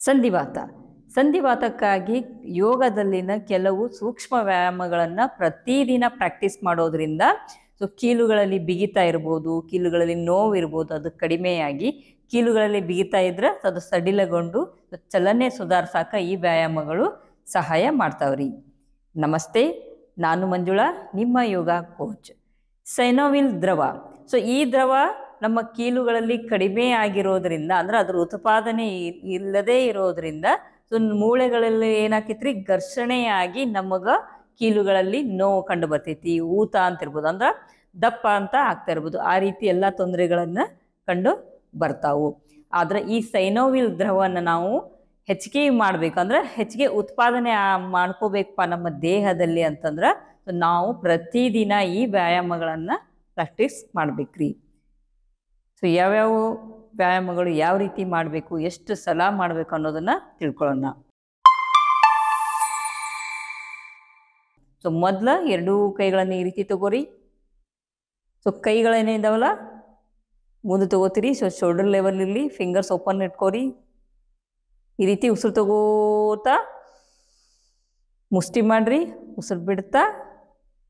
ಸಂಧಿವಾತ. ಸಂಧಿವಾತಕ್ಕಾಗಿ ಯೋಗದಲ್ಲಿನ ಕೆಲವು ಸೂಕ್ಷ್ಮ ವ್ಯಾಯಾಮಗಳನ್ನು ಪ್ರತಿದಿನ ಪ್ರಾಕ್ಟೀಸ್ ಮಾಡೋದ್ರಿಂದ ಕೀಲುಗಳಲ್ಲಿ ಬಿಗಿತಾ ಇರ್ಬೋದು, ಕೀಲುಗಳಲ್ಲಿ ನೋವು ಇರ್ಬೋದು, ಅದು ಕಡಿಮೆಯಾಗಿ ಕೀಲುಗಳಲ್ಲಿ ಬಿಗಿತಾ ಇದ್ರೆ ಅದು ಸಡಿಲಗೊಂಡು ಚಲನೆ ಸುಧಾರಿಸಾಕ ಈ ವ್ಯಾಯಾಮಗಳು ಸಹಾಯ ಮಾಡ್ತಾವ್ರಿ. ನಮಸ್ತೆ, ನಾನು ಮಂಜುಳಾ, ನಿಮ್ಮ ಯೋಗ ಕೋಚ್. ಸೈನೋವಿಲ್ ದ್ರವ. ಈ ದ್ರವ ನಮ್ಮ ಕೀಲುಗಳಲ್ಲಿ ಕಡಿಮೆ ಆಗಿರೋದ್ರಿಂದ, ಅಂದ್ರೆ ಅದ್ರ ಉತ್ಪಾದನೆ ಇಲ್ಲದೇ ಇರೋದ್ರಿಂದ ಮೂಳೆಗಳಲ್ಲಿ ಏನಾಕೈತ್ರಿ, ಘರ್ಷಣೆಯಾಗಿ ನಮಗ ಕೀಲುಗಳಲ್ಲಿ ನೋವು ಕಂಡು ಬರ್ತೈತಿ, ಊತ ಅಂತ ಇರ್ಬೋದು, ಅಂದ್ರೆ ದಪ್ಪ ಅಂತ ಆಗ್ತಾ ಇರ್ಬೋದು. ಆ ರೀತಿ ಎಲ್ಲ ತೊಂದರೆಗಳನ್ನ ಕಂಡು ಬರ್ತಾವು. ಆದ್ರೆ ಈ ಸೈನೋವಿಲ್ ದ್ರವವನ್ನು ನಾವು ಹೆಚ್ಚಿಗೆ ಮಾಡ್ಬೇಕಂದ್ರೆ, ಹೆಚ್ಚಿಗೆ ಉತ್ಪಾದನೆ ಮಾಡ್ಕೋಬೇಕಪ್ಪ ನಮ್ಮ ದೇಹದಲ್ಲಿ ಅಂತಂದ್ರೆ ನಾವು ಪ್ರತಿದಿನ ಈ ವ್ಯಾಯಾಮಗಳನ್ನ ಪ್ರಾಕ್ಟೀಸ್ ಮಾಡ್ಬೇಕ್ರಿ. ಯಾವ್ಯಾವ ವ್ಯಾಯಾಮಗಳು ಯಾವ ರೀತಿ ಮಾಡಬೇಕು, ಎಷ್ಟು ಸಲ ಮಾಡಬೇಕು ಅನ್ನೋದನ್ನ ತಿಳ್ಕೊಳ್ಳೋಣ. ಮೊದಲ ಎರಡೂ ಕೈಗಳನ್ನ ಈ ರೀತಿ ತಗೋರಿ. ಕೈಗಳೇನಿದಾವಲ್ಲ ಮುಂದೆ ತಗೋತೀರಿ. ಶೋಲ್ಡರ್ ಲೆವೆಲ್ ಇರಲಿ, ಫಿಂಗರ್ಸ್ ಓಪನ್ ಇಟ್ಕೋರಿ. ಈ ರೀತಿ ಉಸಿರು ತಗೋತಾ ಮುಷ್ಟಿ ಮಾಡ್ರಿ, ಉಸಿರು ಬಿಡ್ತಾ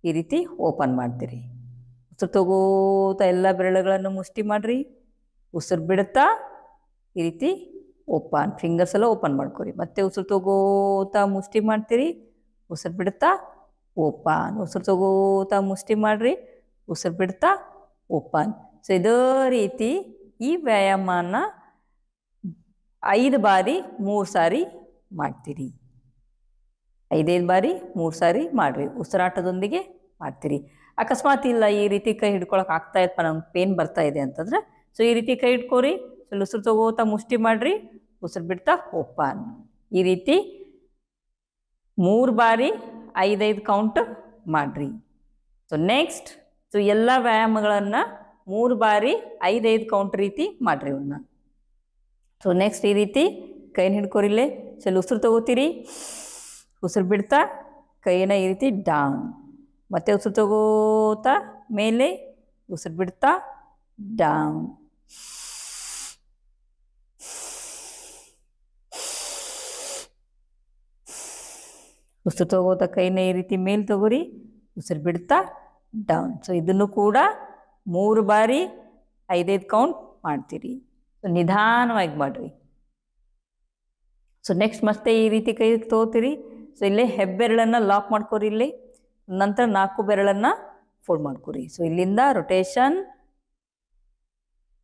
ಈ ರೀತಿ ಓಪನ್ ಮಾಡ್ತೀರಿ. ಉಸಿರು ತಗೋತಾ ಎಲ್ಲ ಬೆರಳುಗಳನ್ನು ಮುಷ್ಟಿ ಮಾಡ್ರಿ, ಉಸಿರು ಬಿಡ್ತಾ ಈ ರೀತಿ ಓಪನ್, ಫಿಂಗರ್ಸ್ ಎಲ್ಲ ಓಪನ್ ಮಾಡ್ಕೊರಿ. ಮತ್ತೆ ಉಸಿರು ತಗೋತಾ ಮುಷ್ಟಿ ಮಾಡ್ತೀರಿ, ಉಸಿರು ಬಿಡ್ತಾ ಓಪನ್, ಉಸಿರು ತಗೋತಾ ಮುಷ್ಟಿ ಮಾಡ್ರಿ, ಉಸಿರು ಬಿಡ್ತಾ ಓಪನ್. ಇದೇ ರೀತಿ ಈ ವ್ಯಾಯಾಮನ 5 ಬಾರಿ 3 ಸಾರಿ ಮಾಡ್ತೀರಿ. 5 ಬಾರಿ 3 ಸಾರಿ ಮಾಡ್ರಿ, ಉಸಿರಾಟದೊಂದಿಗೆ ಮಾಡ್ತೀರಿ. ಅಕಸ್ಮಾತ್ ಇಲ್ಲ ಈ ರೀತಿ ಕೈ ಹಿಡ್ಕೊಳಕ್ ಆಗ್ತಾ ಇತ್ತಪ್ಪ, ನಂಗೆ ಪೇನ್ ಬರ್ತಾ ಇದೆ ಅಂತಂದ್ರೆ ಈ ರೀತಿ ಕೈ ಹಿಡ್ಕೋರಿ, ಉಸಿರು ತಗೋತಾ ಮುಷ್ಟಿ ಮಾಡ್ರಿ, ಉಸಿರು ಬಿಡ್ತಾ ಓಪನ್. ಈ ರೀತಿ 3 ಬಾರಿ 5 ಕೌಂಟ್ ಮಾಡ್ರಿ. ನೆಕ್ಸ್ಟ್ ಎಲ್ಲ ವ್ಯಾಯಾಮಗಳನ್ನ 3 ಬಾರಿ 5 ಕೌಂಟ್ ರೀತಿ ಮಾಡ್ರಿ ಇವನ್ನ. ನೆಕ್ಸ್ಟ್ ಈ ರೀತಿ ಕೈನ ಹಿಡ್ಕೋರಿಲ್ಲೇ, ಉಸಿರು ತಗೋತೀರಿ, ಉಸಿರು ಬಿಡ್ತಾ ಕೈನ ಈ ರೀತಿ ಡೌನ್, ಮತ್ತೆ ಉಸಿರು ತಗೋತಾ ಮೇಲೆ, ಉಸಿರು ಬಿಡ್ತಾ ಡೌನ್. ಉಸಿರು ತಗೋತಾ ಕೈನ ಈ ರೀತಿ ಮೇಲೆ ತಗೋರಿ, ಉಸಿರು ಬಿಡ್ತಾ ಡೌನ್. ಇದನ್ನು ಕೂಡ 3 ಬಾರಿ 5 ಕೌಂಟ್ ಮಾಡ್ತೀರಿ. ನಿಧಾನವಾಗಿ ಮಾಡ್ರಿ. ನೆಕ್ಸ್ಟ್ ಮತ್ತೆ ಈ ರೀತಿ ಕೈ ತಗೋತೀರಿ. ಇಲ್ಲೇ ಹೆಬ್ಬೆರಳನ್ನು ಲಾಕ್ ಮಾಡ್ಕೋರಿ, ಇಲ್ಲಿ ನಂತರ 4 ಬೆರಳನ್ನು ಫೋಲ್ಡ್ ಮಾಡ್ಕೊರಿ. ಇಲ್ಲಿಂದ ರೊಟೇಷನ್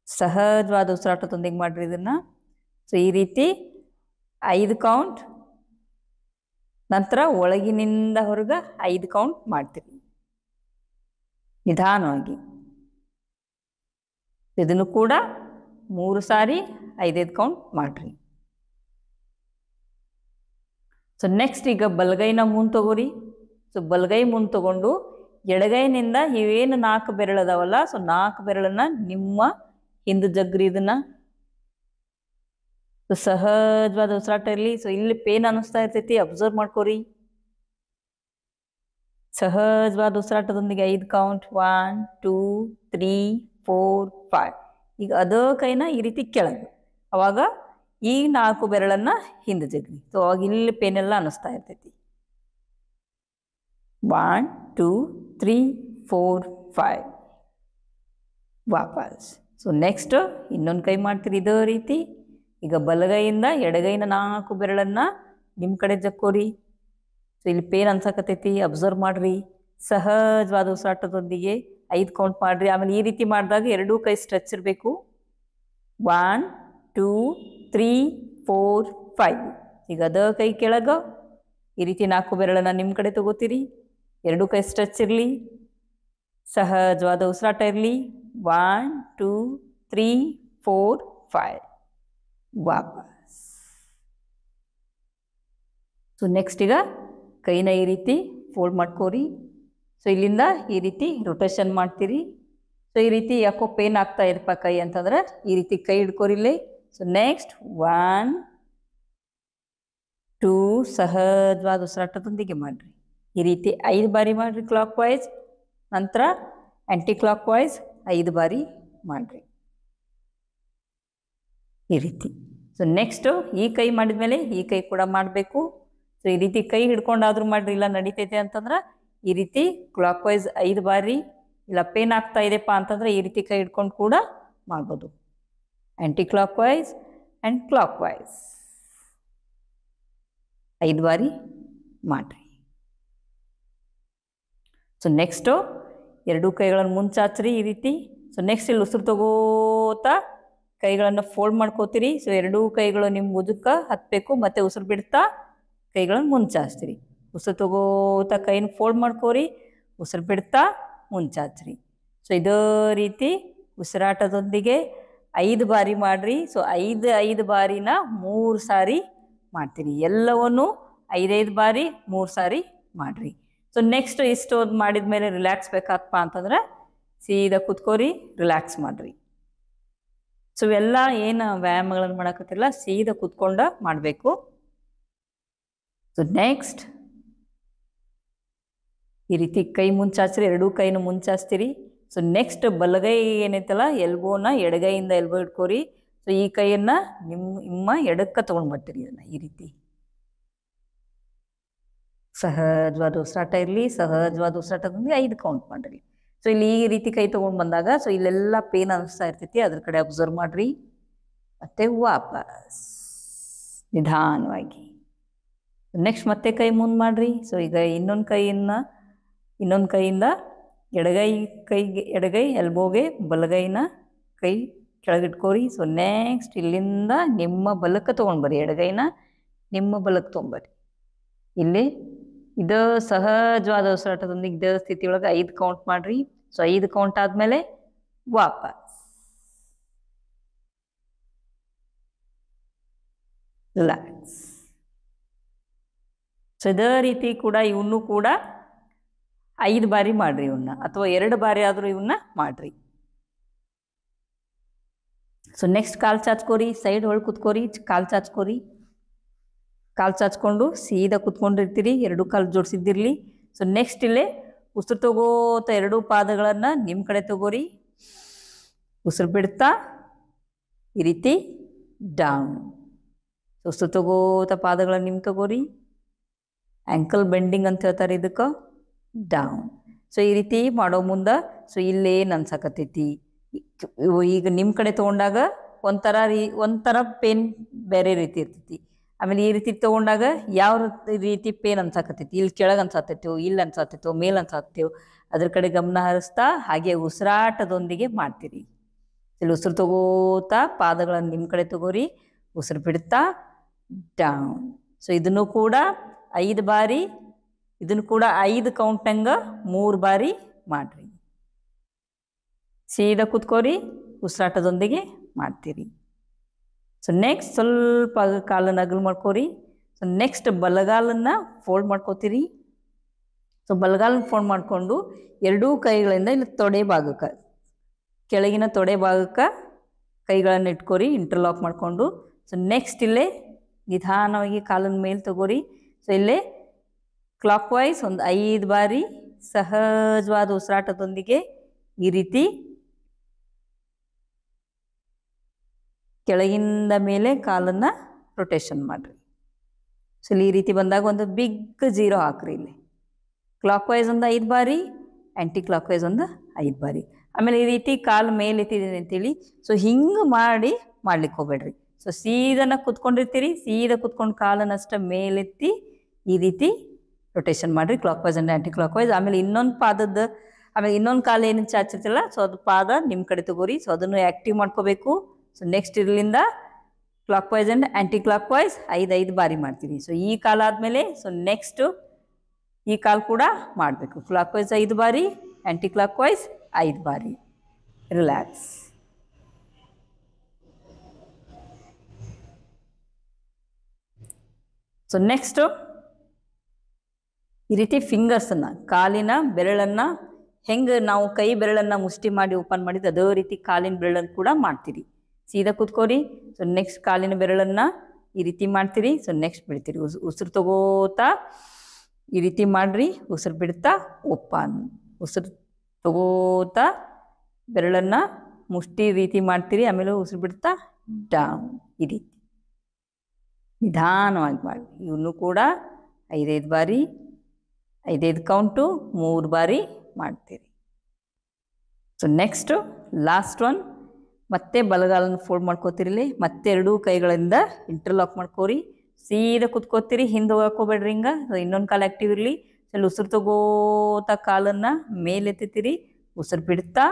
ಸಹಜವಾದ ಉಸಿರಾಟದೊಂದಿಗೆ ಮಾಡ್ರಿ ಇದನ್ನ. ಈ ರೀತಿ 5 ಕೌಂಟ್, ನಂತರ ಒಳಗಿನಿಂದ ಹೊರಗೆ 5 ಕೌಂಟ್ ಮಾಡ್ತೀರಿ ನಿಧಾನವಾಗಿ. ಇದನ್ನು ಕೂಡ 3 ಸಾರಿ 5 ಕೌಂಟ್ ಮಾಡ್ರಿ. ನೆಕ್ಸ್ಟ್ ಈಗ ಬಲಗೈನ ಮುಂದೆ ತಗೋರಿ. ಬಲಗೈ ಮುಂದೆ ತಗೊಂಡು ಎಡಗೈನಿಂದ ಇವೇನು 4 ಬೆರಳದಾವಲ್ಲ, 4 ಬೆರಳನ್ನ ನಿಮ್ಮ ಹಿಂದೆ ಜಗ್ರಿ. ಇದನ್ನ ಸಹಜವಾದ ಉಸಿರಾಟ ಇರಲಿ. ಇಲ್ಲಿ ಪೇನ್ ಅನ್ನಿಸ್ತಾ ಇರ್ತೈತಿ, ಅಬ್ಸರ್ವ್ ಮಾಡ್ಕೋರಿ. ಸಹಜವಾದ ಉಸಿರಾಟದೊಂದಿಗೆ 5 ಕೌಂಟ್, 1 2 3 4 5. ಈಗ ಅದ ಕೈನ ಈ ರೀತಿ ಕೆಳಗೆ, ಅವಾಗ ಈ 4 ಬೆರಳನ್ನ ಹಿಂದೆ ಜಗ್ರಿ. ಅವಾಗ ಇಲ್ಲಿ ಪೇನ್ ಎಲ್ಲ ಅನ್ನಿಸ್ತಾ ಇರ್ತೈತಿ. 1 2 3 4 5 ವಾಪಸ್. ನೆಕ್ಸ್ಟ್ ಇನ್ನೊಂದು ಕೈ ಮಾಡ್ತೀರಿ ಇದೇ ರೀತಿ. ಈಗ ಬಲಗೈಯಿಂದ ಎಡಗೈನ 4 ಬೆರಳನ್ನ ನಿಮ್ಮ ಕಡೆ ಜಕ್ಕೋರಿ. ಇಲ್ಲಿ ಪೇನ್ ಅನ್ಸಕತ್ತೈತಿ, ಅಬ್ಸರ್ವ್ ಮಾಡ್ರಿ. ಸಹಜವಾದ ಉಸಿರಾಟದೊಂದಿಗೆ 5 ಕೌಂಟ್ ಮಾಡ್ರಿ. ಆಮೇಲೆ ಈ ರೀತಿ ಮಾಡಿದಾಗ ಎರಡೂ ಕೈ ಸ್ಟ್ರೆಚ್ ಇರಬೇಕು. 1 2 3 4 5. ಈಗ ಅದ ಕೈ ಕೆಳಗ ಈ ರೀತಿ 4 ಬೆರಳನ್ನ ನಿಮ್ಮ ಕಡೆ ತಗೋತೀರಿ. ಎರಡೂ ಕೈ ಸ್ಟ್ರೆಚ್ ಇರಲಿ, ಸಹಜವಾದ ಉಸಿರಾಟ ಇರಲಿ. 1 2 3 4 5 ವಾಪಸ್. ನೆಕ್ಸ್ಟ್ ಈಗ ಕೈನ ಈ ರೀತಿ ಫೋಲ್ಡ್ ಮಾಡ್ಕೋರಿ. ಇಲ್ಲಿಂದ ಈ ರೀತಿ ರೊಟೇಷನ್ ಮಾಡ್ತೀರಿ. ಈ ರೀತಿ ಯಾಕೋ ಪೇನ್ ಆಗ್ತಾ ಇರಪ್ಪ ಕೈ ಅಂತಂದ್ರೆ ಈ ರೀತಿ ಕೈ ಹಿಡ್ಕೋರಿಲ್ಲೇ. ನೆಕ್ಸ್ಟ್ 1 2 ಸಹಜವಾದ ಉಸಿರಾಟದೊಂದಿಗೆ ಮಾಡ್ರಿ. ಈ ರೀತಿ 5 ಬಾರಿ ಮಾಡ್ರಿ ಕ್ಲಾಕ್ ವೈಸ್, ನಂತರ ಆ್ಯಂಟಿ ಕ್ಲಾಕ್ ವೈಸ್ 5 ಬಾರಿ ಮಾಡ್ರಿ ಈ ರೀತಿ. ಸೊ ನೆಕ್ಸ್ಟು ಈ ಕೈ ಮಾಡಿದ್ಮೇಲೆ ಈ ಕೈ ಕೂಡ ಮಾಡಬೇಕು. ಸೊ ಈ ರೀತಿ ಕೈ ಹಿಡ್ಕೊಂಡಾದ್ರೂ ಮಾಡಿರಿ, ಇಲ್ಲ ನಡೀತೈತೆ ಅಂತಂದ್ರೆ ಈ ರೀತಿ ಕ್ಲಾಕ್ ವೈಸ್ 5 ಬಾರಿ, ಇಲ್ಲ ಪೇನ್ ಆಗ್ತಾ ಇದೆಪ್ಪ ಅಂತಂದ್ರೆ ಈ ರೀತಿ ಕೈ ಹಿಡ್ಕೊಂಡು ಕೂಡ ಮಾಡ್ಬೋದು. ಆ್ಯಂಟಿ clock wise and clock wise 5 ಬಾರಿ ಮಾಡಿರಿ. ಸೊ ನೆಕ್ಸ್ಟು ಎರಡೂ ಕೈಗಳನ್ನು ಮುಂಚಾಚ್ರಿ ಈ ರೀತಿ. ಸೊ ನೆಕ್ಸ್ಟ್ ಇಲ್ಲಿ ಉಸಿರು ತಗೋತಾ ಕೈಗಳನ್ನು ಫೋಲ್ಡ್ ಮಾಡ್ಕೋತೀರಿ. ಸೊ ಎರಡೂ ಕೈಗಳು ನಿಮ್ಮ ಭುಜಕ್ಕೆ ಹತ್ತಬೇಕು, ಮತ್ತು ಉಸಿರು ಬಿಡ್ತಾ ಕೈಗಳನ್ನು ಮುಂಚಾಚ್ತೀರಿ. ಉಸಿರು ತಗೋತಾ ಕೈನ ಫೋಲ್ಡ್ ಮಾಡ್ಕೋರಿ, ಉಸಿರು ಬಿಡ್ತಾ ಮುಂಚಾಚ್ರಿ. ಸೊ ಇದೇ ರೀತಿ ಉಸಿರಾಟದೊಂದಿಗೆ 5 ಬಾರಿ ಮಾಡಿರಿ. ಸೊ 5 ಬಾರಿನ 3 ಸಾರಿ ಮಾಡ್ತೀರಿ. ಎಲ್ಲವನ್ನು 5 ಬಾರಿ 3 ಸಾರಿ ಮಾಡಿರಿ. ಸೊ ನೆಕ್ಸ್ಟ್ ಇಷ್ಟು ಮಾಡಿದ ಮೇಲೆ ರಿಲ್ಯಾಕ್ಸ್ ಬೇಕಾಗಪ್ಪ ಅಂತಂದ್ರೆ ಸೀದಾ ಕೂತ್ಕೋರಿ, ರಿಲ್ಯಾಕ್ಸ್ ಮಾಡಿರಿ. ಸೊ ಇವೆಲ್ಲ ಏನು ವ್ಯಾಯಾಮಗಳನ್ನು ಮಾಡಕತ್ತಿರಲ್ಲ ಸೀದಾ ಕೂತ್ಕೊಂಡ ಮಾಡಬೇಕು. ಸೊ ನೆಕ್ಸ್ಟ್ ಈ ರೀತಿ ಕೈ ಮುಂಚಾಚ್ರಿ, ಎರಡೂ ಕೈನ ಮುಂಚಾಚ್ತೀರಿ. ಸೊ ನೆಕ್ಸ್ಟ್ ಬಲಗೈ ಏನೈತಲ್ಲ ಎಲ್ಬೋನ ಎಡಗೈಯಿಂದ ಎಲ್ಬೋ ಇಟ್ಕೋರಿ. ಸೊ ಈ ಕೈಯನ್ನು ನಿಮ್ಮ ಎಡಕ್ಕೆ ತೊಗೊಂಡ್ಬರ್ತೀರಿ. ಇದನ್ನು ಈ ರೀತಿ ಸಹಜವಾದ ಉಸಿರಾಟ ಇರಲಿ. ಸಹಜವಾದ ಉಸಿರಾಟದಿಂದ 5 ಕೌಂಟ್ ಮಾಡಿರಿ. ಸೊ ಇಲ್ಲಿ ಈ ರೀತಿ ಕೈ ತೊಗೊಂಡು ಬಂದಾಗ ಸೊ ಇಲ್ಲೆಲ್ಲ ಪೇನ್ ಅನಿಸ್ತಾ ಇರ್ತೈತಿ, ಅದ್ರ ಕಡೆ ಅಬ್ಸರ್ವ್ ಮಾಡಿರಿ. ಮತ್ತು ವಾಪಸ್ ನಿಧಾನವಾಗಿ ನೆಕ್ಸ್ಟ್ ಮತ್ತೆ ಕೈ ಮುಂದೆ ಮಾಡಿರಿ. ಸೊ ಈಗ ಇನ್ನೊಂದು ಕೈಯಿಂದ ಎಡಗೈ ಎಲ್ಬೋಗೆ ಬಲಗೈನ ಕೈ ಕೆಳಗಿಟ್ಕೋರಿ. ಸೊ ನೆಕ್ಸ್ಟ್ ಇಲ್ಲಿಂದ ನಿಮ್ಮ ಬಲಕ್ಕೆ ತೊಗೊಂಡ್ಬರ್ರಿ, ಎಡಗೈನ ನಿಮ್ಮ ಬಲಕ್ಕೆ ತೊಗೊಂಬರ್ರಿ. ಇಲ್ಲಿ ಇದು ಸಹಜವಾದ ಉಸಿರಾಟದೊಂದಿಗೆ ಇದೇ ಸ್ಥಿತಿಯೊಳಗೆ 5 ಕೌಂಟ್ ಮಾಡಿರಿ. ಸೊ 5 ಕೌಂಟ್ ಆದಮೇಲೆ ವಾಪಸ್ ರಿಲ್ಯಾಕ್ಸ್. ಸೊ ಇದೇ ರೀತಿ ಕೂಡ ಇವನ್ನೂ ಕೂಡ 5 ಬಾರಿ ಮಾಡಿರಿ ಇವನ್ನ, ಅಥವಾ 2 ಬಾರಿ ಆದರೂ ಇವನ್ನ ಮಾಡಿರಿ. ಸೊ ನೆಕ್ಸ್ಟ್ ಕಾಲು ಚಾಚ್ಕೋರಿ, ಸೈಡ್ ಒಳಗೆ ಕೂತ್ಕೋರಿ, ಕಾಲು ಚಾಚ್ಕೋರಿ. ಕಾಲು ಚಾಚ್ಕೊಂಡು ಸೀದಾ ಕೂತ್ಕೊಂಡಿರ್ತೀರಿ, 2 ಕಾಲು ಜೋಡಿಸಿದ್ದಿರಲಿ. ಸೊ ನೆಕ್ಸ್ಟ್ ಇಲ್ಲೇ ಉಸಿರು ತಗೋತ 2 ಪಾದಗಳನ್ನು ನಿಮ್ಮ ಕಡೆ ತಗೋರಿ. ಉಸಿರು ಬಿಡ್ತಾ ಈ ರೀತಿ ಡೌನ್. ಉಸಿರು ತಗೋತ ಪಾದಗಳನ್ನು ನಿಮ್ಮ ತಗೋರಿ. ಆ್ಯಂಕಲ್ ಬೆಂಡಿಂಗ್ ಅಂತ ಹೇಳ್ತಾರೆ ಇದಕ್ಕೆ, ಡೌನ್. ಸೊ ಈ ರೀತಿ ಮಾಡೋ ಮುಂದೆ ಸೊ ಇಲ್ಲೇನು ಅನ್ಸಕತ್ತೈತಿ, ಈಗ ನಿಮ್ಮ ಕಡೆ ತೊಗೊಂಡಾಗ ಒಂಥರ ಪೇನ್ ಬೇರೆ ರೀತಿ ಇರ್ತೈತಿ. ಆಮೇಲೆ ಈ ರೀತಿ ತೊಗೊಂಡಾಗ ಯಾವ ರೀತಿ ಪೇನ್ ಅನ್ಸಾಕತ್ತೈತಿ, ಇಲ್ಲಿ ಕೆಳಗೆ ಅನ್ಸಾತೈತೋ, ಇಲ್ಲಿ ಅನ್ಸಾತೈತೋ, ಮೇಲೆ ಅನ್ಸಾತೈತೋ, ಅದ್ರ ಕಡೆ ಗಮನ ಹರಿಸ್ತಾ ಹಾಗೆ ಉಸಿರಾಟದೊಂದಿಗೆ ಮಾಡ್ತೀರಿ. ಇಲ್ಲಿ ಉಸಿರು ತಗೋತಾ ಪಾದಗಳನ್ನು ನಿಮ್ಮ ಕಡೆ ತಗೋರಿ, ಉಸಿರು ಬಿಡ್ತಾ ಡೌನ್. ಸೊ ಇದನ್ನು ಕೂಡ 5 ಬಾರಿ, ಇದನ್ನು ಕೂಡ 5 ಕೌಂಟ್ನಂಗೆ 3 ಬಾರಿ ಮಾಡಿರಿ. ಸೀದಾ ಕೂತ್ಕೋರಿ, ಉಸಿರಾಟದೊಂದಿಗೆ ಮಾಡ್ತೀರಿ. ಸೊ ನೆಕ್ಸ್ಟ್ ಸ್ವಲ್ಪ ಕಾಲನ್ನು ಅಗಲು ಮಾಡ್ಕೋರಿ. ಸೊ ನೆಕ್ಸ್ಟ್ ಬಲಗಾಲನ್ನು ಫೋಲ್ಡ್ ಮಾಡ್ಕೋತೀರಿ. ಸೊ ಬಲಗಾಲನ್ನು ಫೋಲ್ಡ್ ಮಾಡಿಕೊಂಡು ಎರಡೂ ಕೈಗಳಿಂದ ಇಲ್ಲಿ ತೊಡೆ ಭಾಗಕ್ಕೆ, ಕೆಳಗಿನ ತೊಡೆ ಭಾಗಕ್ಕೆ ಕೈಗಳನ್ನು ಇಟ್ಕೋರಿ, ಇಂಟರ್ಲಾಕ್ ಮಾಡಿಕೊಂಡು. ಸೊ ನೆಕ್ಸ್ಟ್ ಇಲ್ಲೇ ನಿಧಾನವಾಗಿ ಕಾಲನ್ನು ಮೇಲೆ ತಗೋರಿ. ಸೊ ಇಲ್ಲೇ ಕ್ಲಾಕ್ ವೈಸ್ ಒಂದು 5 ಬಾರಿ ಸಹಜವಾದ ಉಸಿರಾಟದೊಂದಿಗೆ ಈ ರೀತಿ ಕೆಳಗಿಂದ ಮೇಲೆ ಕಾಲನ್ನು ರೊಟೇಷನ್ ಮಾಡಿರಿ. ಸೊ ಇಲ್ಲಿ ಈ ರೀತಿ ಬಂದಾಗ ಒಂದು ಬಿಗ್ 0 ಹಾಕ್ರಿ. ಇಲ್ಲಿ ಕ್ಲಾಕ್ ವೈಸ್ ಒಂದು 5 ಬಾರಿ, ಆ್ಯಂಟಿ ಕ್ಲಾಕ್ ವೈಸ್ ಒಂದು 5 ಬಾರಿ. ಆಮೇಲೆ ಈ ರೀತಿ ಕಾಲು ಮೇಲೆ ಎತ್ತಿದ್ದೀನಿ ಅಂತೇಳಿ ಸೊ ಹಿಂಗೆ ಮಾಡ್ಲಿಕ್ಕೆ ಹೋಗ್ಬೇಡ್ರಿ. ಸೊ ಸೀದಾ ಕೂತ್ಕೊಂಡಿರ್ತೀರಿ, ಸೀದಾ ಕೂತ್ಕೊಂಡು ಕಾಲನ್ನಷ್ಟೇ ಮೇಲೆತ್ತಿ ಈ ರೀತಿ ರೊಟೇಷನ್ ಮಾಡಿರಿ, clock wise and anticlockwise. ಆಮೇಲೆ ಇನ್ನೊಂದು ಕಾಲು ಏನು ಚಾಚಿರ್ತಿಲ್ಲ ಸೊ ಅದು ಪಾದ ನಿಮ್ಮ ಕಡೆ ತಗೋರಿ. ಸೊ ಅದನ್ನು ಆ್ಯಕ್ಟಿವ್ ಮಾಡ್ಕೋಬೇಕು. ಸೊ ನೆಕ್ಸ್ಟ್ ಇರಲಿಂದ clock wise and anti clock wise 5 ಬಾರಿ ಮಾಡ್ತೀವಿ. ಸೊ ಈ ಕಾಲ ಆದಮೇಲೆ ಸೊ ನೆಕ್ಸ್ಟು ಈ ಕಾಲು ಕೂಡ ಮಾಡಬೇಕು. ಕ್ಲಾಕ್ ವೈಸ್ 5 ಬಾರಿ, ಆ್ಯಂಟಿ ಕ್ಲಾಕ್ ವೈಸ್ 5 ಬಾರಿ. ರಿಲ್ಯಾಕ್ಸ್. ಸೊ ನೆಕ್ಸ್ಟು ಈ ರೀತಿ ಫಿಂಗರ್ಸನ್ನು, ಕಾಲಿನ ಬೆರಳನ್ನು ಹೆಂಗೆ ನಾವು ಕೈ ಬೆರಳನ್ನು ಮುಷ್ಟಿ ಮಾಡಿ ಓಪನ್ ಮಾಡಿದ್ದು ಅದೇ ರೀತಿ ಕಾಲಿನ ಬೆರಳನ್ನು ಕೂಡ ಮಾಡ್ತೀರಿ. ಸೀದಾ ಕೂತ್ಕೋರಿ. ಸೊ ನೆಕ್ಸ್ಟ್ ಕಾಲಿನ ಬೆರಳನ್ನು ಈ ರೀತಿ ಮಾಡ್ತೀರಿ. ಸೊ ನೆಕ್ಸ್ಟ್ ಬಿಡ್ತೀರಿ. ಉಸಿರು ತಗೋತಾ ಈ ರೀತಿ ಮಾಡಿರಿ, ಉಸಿರು ಬಿಡ್ತಾ ಓಪನ್. ಉಸಿರು ತಗೋತಾ ಬೆರಳನ್ನು ಮುಷ್ಟಿ ರೀತಿ ಮಾಡ್ತೀರಿ, ಆಮೇಲೆ ಉಸಿರು ಬಿಡ್ತಾ ಡೌನ್ ಈ ರೀತಿ. ನಿಧಾನವಾಗಿ ಮಾಡಿ. ಇವನು ಕೂಡ 5 ಬಾರಿ 5 ಕೌಂಟು 3 ಬಾರಿ ಮಾಡ್ತೀರಿ. ಸೊ ನೆಕ್ಸ್ಟು ಲಾಸ್ಟ್ ಒನ್, ಮತ್ತೆ ಬಲಗಾಲನ್ನು ಫೋಲ್ಡ್ ಮಾಡ್ಕೋತಿರಲಿ, ಮತ್ತೆ 2 ಕೈಗಳಿಂದ ಇಂಟರ್ಲಾಕ್ ಮಾಡ್ಕೋರಿ, ಸೀದಾ ಕುತ್ಕೋತೀರಿ, ಹಿಂದೆ ಹೋಗಕೋಬೇಡ್ರಿ. ಹಿಂಗೆ ಇನ್ನೊಂದು ಕಾಲು ಆ್ಯಕ್ಟಿವ್ ಇರಲಿ. ಸ್ವಲ್ಪ ಉಸಿರು ತಗೋತಾ ಕಾಲನ್ನು ಮೇಲೆತ್ತೀರಿ, ಉಸಿರು ಬಿಡ್ತಾ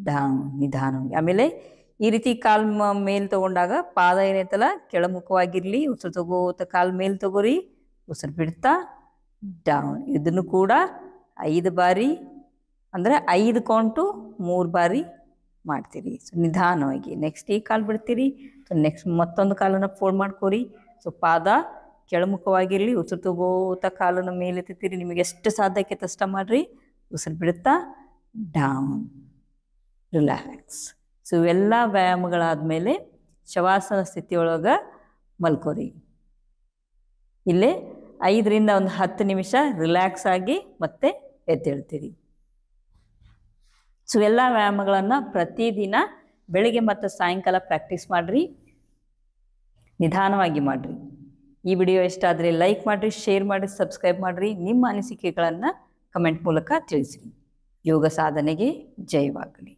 ಡೌನ್ ನಿಧಾನವಾಗಿ. ಆಮೇಲೆ ಈ ರೀತಿ ಕಾಲು ಮೇಲೆ ತೊಗೊಂಡಾಗ ಪಾದ ಏನೈತಲ್ಲ ಕೆಳಮುಖವಾಗಿರಲಿ, ಉಸಿರು ತಗೋತಾ ಕಾಲು ಮೇಲೆ ತಗೋರಿ, ಉಸಿರು ಬಿಡ್ತಾ ಡೌನ್. ಇದನ್ನು ಕೂಡ 5 ಬಾರಿ ಅಂದರೆ 5 ಕೌಂಟು 3 ಬಾರಿ ಮಾಡ್ತೀರಿ. ಸೊ ನಿಧಾನವಾಗಿ. ನೆಕ್ಸ್ಟ್ ಈ ಕಾಲು ಬಿಡ್ತೀರಿ. ಸೊ ನೆಕ್ಸ್ಟ್ ಮತ್ತೊಂದು ಕಾಲನ್ನು ಫೋಲ್ಡ್ ಮಾಡ್ಕೋರಿ. ಸೊ ಪಾದ ಕೆಳಮುಖವಾಗಿರಲಿ, ಉಸಿರು ತಗೋತಾ ಕಾಲನ್ನು ಮೇಲೆ ಎತ್ತೀರಿ. ನಿಮಗೆ ಎಷ್ಟು ಸಾಧ್ಯ ಆಕೈತೆ ಅಷ್ಟ ಮಾಡಿರಿ, ಉಸಿರು ಬಿಡುತ್ತಾ ಡೌನ್, ರಿಲ್ಯಾಕ್ಸ್. ಸೊ ಇವೆಲ್ಲ ವ್ಯಾಯಾಮಗಳಾದಮೇಲೆ ಶವಾಸನ ಸ್ಥಿತಿಯೊಳಗೆ ಮಲ್ಕೋರಿ. ಇಲ್ಲೇ 5ರಿಂದ ಒಂದು 10 ನಿಮಿಷ ರಿಲ್ಯಾಕ್ಸ್ ಆಗಿ ಮತ್ತೆ ಎದ್ದೇಳ್ತೀರಿ. ಸೊ ಎಲ್ಲ ವ್ಯಾಯಾಮಗಳನ್ನು ಪ್ರತಿದಿನ ಬೆಳಗ್ಗೆ ಮತ್ತು ಸಾಯಂಕಾಲ ಪ್ರಾಕ್ಟೀಸ್ ಮಾಡಿರಿ, ನಿಧಾನವಾಗಿ ಮಾಡಿರಿ. ಈ ವಿಡಿಯೋ ಇಷ್ಟ ಆದರೆ ಲೈಕ್ ಮಾಡಿರಿ, ಶೇರ್ ಮಾಡಿರಿ, ಸಬ್ಸ್ಕ್ರೈಬ್ ಮಾಡಿರಿ. ನಿಮ್ಮ ಅನಿಸಿಕೆಗಳನ್ನು ಕಮೆಂಟ್ ಮೂಲಕ ತಿಳಿಸಿರಿ. ಯೋಗ ಸಾಧನೆಗೆ ಜಯವಾಗಲಿ.